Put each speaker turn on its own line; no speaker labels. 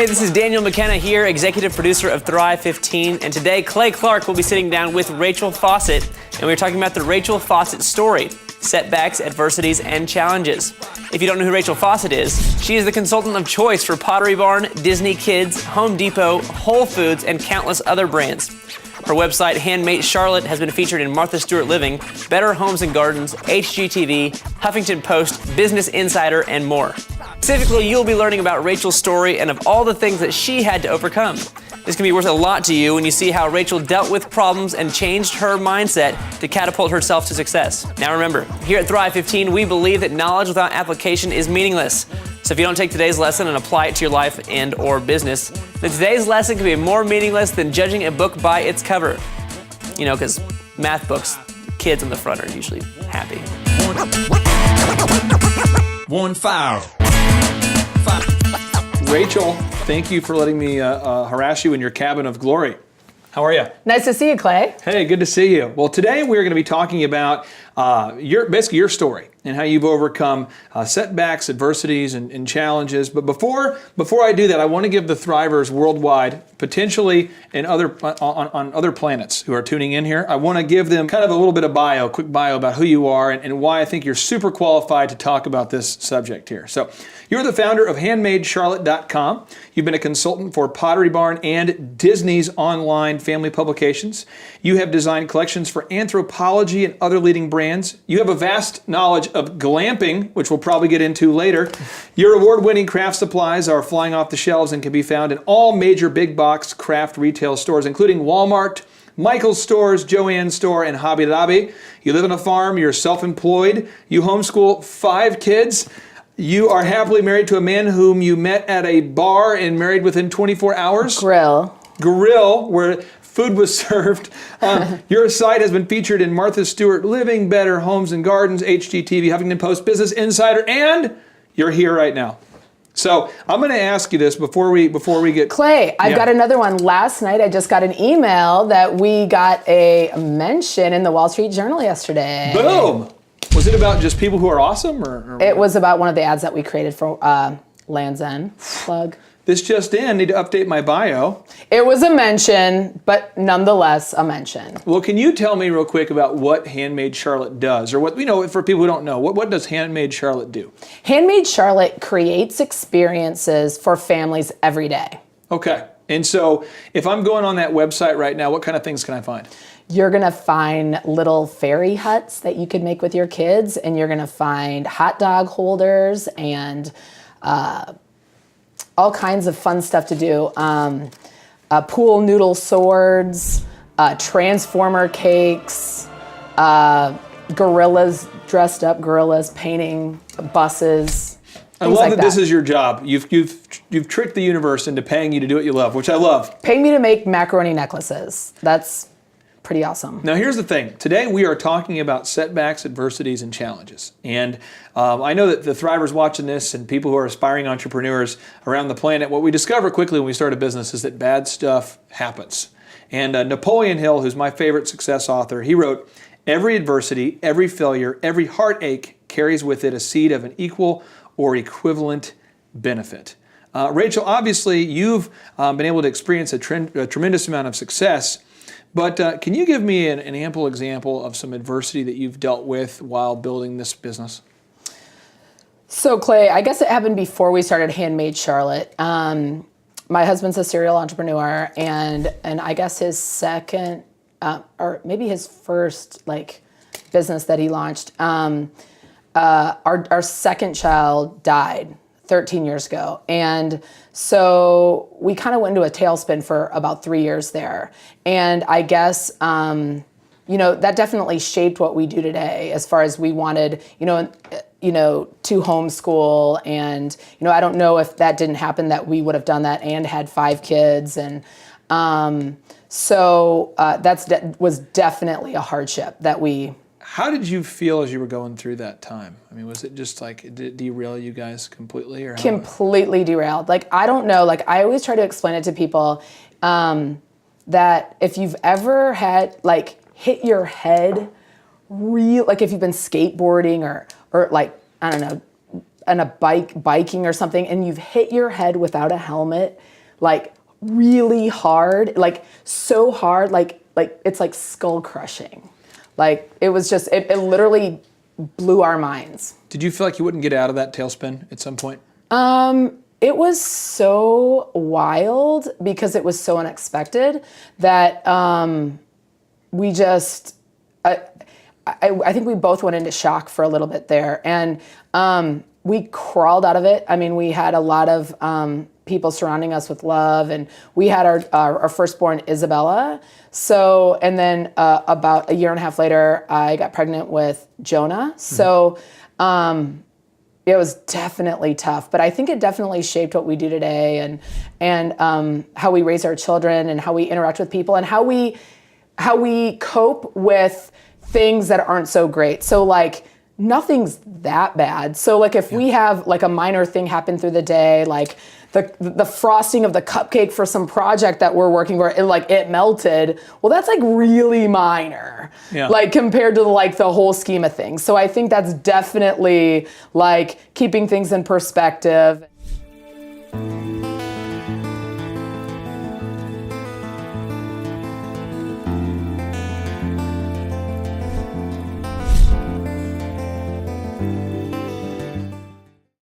Hey, this is Daniel McKenna here, executive producer of Thrive 15, and today Clay Clark will be sitting down with Rachel Faucett, and we're talking about the Rachel Faucett story, setbacks, adversities, and challenges. If you don't know who Rachel Faucett is, she is the consultant of choice for Pottery Barn, Disney Kids, Home Depot, Whole Foods, and countless other brands. Her website, Handmade Charlotte, has been featured in Martha Stewart Living, Better Homes and Gardens, HGTV, Huffington Post, Business Insider, and more. Specifically, you'll be learning about Rachel's story and of all the things that she had to overcome. This can be worth a lot to you when you see how Rachel dealt with problems and changed her mindset to catapult herself to success. Now remember, here at Thrive 15, we believe that knowledge without application is meaningless. So if you don't take today's lesson and apply it to your life and or business, then today's lesson can be more meaningless than judging a book by its cover. You know, because math books, kids on the front are usually happy.
One foul.
Rachel, thank you for letting me harass you in your cabin of glory. How are you?
Nice to see you, Clay.
Hey, good to see you. Well, today we're going to be talking about basically your story and how you've overcome setbacks, adversities, and challenges. But before I do that, I want to give the Thrivers worldwide, potentially in on other planets who are tuning in here, I want to give them kind of a little bit of quick bio about who you are and why I think you're super qualified to talk about this subject here. So, you're the founder of HandmadeCharlotte.com. You've been a consultant for Pottery Barn and Disney's online family publications. You have designed collections for Anthropologie and other leading brands. You have a vast knowledge of glamping, which we'll probably get into later. Your award-winning craft supplies are flying off the shelves and can be found in all major big box craft retail stores, including Walmart, Michael's Stores, Joann's Store, and Hobby Lobby. You live on a farm, you're self-employed, you homeschool 5 kids. You are happily married to a man whom you met at a bar and married within 24 hours.
Grill,
where food was served. Your site has been featured in Martha Stewart Living, Better Homes and Gardens, HGTV, Huffington Post, Business Insider, and you're here right now. So I'm going to ask you this before we get...
Clay, I've got another one. Last night I just got an email that we got a mention in the Wall Street Journal yesterday.
Boom! Was it about just people who are awesome? Or
it was about one of the ads that we created for Land's End. Plug.
This just in, need to update my bio.
It was a mention, but nonetheless a mention.
Well, can you tell me real quick about what Handmade Charlotte does? Or what, for people who don't know, what does Handmade Charlotte do?
Handmade Charlotte creates experiences for families every day.
Okay. And so if I'm going on that website right now, what kind of things can I find?
You're going to find little fairy huts that you could make with your kids, and you're going to find hot dog holders and all kinds of fun stuff to do. Pool noodle swords, transformer cakes, gorillas, dressed up gorillas painting buses.
I love that this is your job. You've tricked the universe into paying you to do what you love, which I love.
Paying me to make macaroni necklaces. That's pretty awesome.
Now here's the thing. Today we are talking about setbacks, adversities, and challenges. And I know that the Thrivers watching this and people who are aspiring entrepreneurs around the planet, what we discover quickly when we start a business is that bad stuff happens. And Napoleon Hill, who's my favorite success author, he wrote, "Every adversity, every failure, every heartache carries with it a seed of an equal or equivalent benefit." Rachel, obviously you've been able to experience a tremendous amount of success. But can you give me an ample example of some adversity that you've dealt with while building this business?
So Clay, I guess it happened before we started Handmade Charlotte. My husband's a serial entrepreneur, and I guess his second, or maybe his first business that he launched, our second child died 13 years ago. And so we kind of went into a tailspin for about 3 years there. And I guess, that definitely shaped what we do today as far as we wanted, to homeschool. And, I don't know if that didn't happen that we would have done that and had 5 kids. And so that was definitely a hardship that we...
How did you feel as you were going through that time? I mean, was it just did it derail you guys completely? Or
completely derailed. I don't know. I always try to explain it to people that if you've ever had, hit your head if you've been skateboarding or I don't know, on a biking or something, and you've hit your head without a helmet, like really hard, like so hard, like it's like skull crushing. Like it was just, it literally blew our minds.
Did you feel like you wouldn't get out of that tailspin at some point?
It was so wild because it was so unexpected that we just, I think we both went into shock for a little bit there. And we crawled out of it. I mean, we had a lot of people surrounding us with love, and we had our firstborn, Isabella. So, and then about a year and a half later, I got pregnant with Jonah. So, it was definitely tough, but I think it definitely shaped what we do today, and how we raise our children, and how we interact with people, and how we cope with things that aren't so great. So like nothing's that bad. So like if we have like a minor thing happen through the day, like the frosting of the cupcake for some project that we're working for, it melted. Well, that's like really minor, like compared to like the whole scheme of things. So I think that's definitely like keeping things in perspective.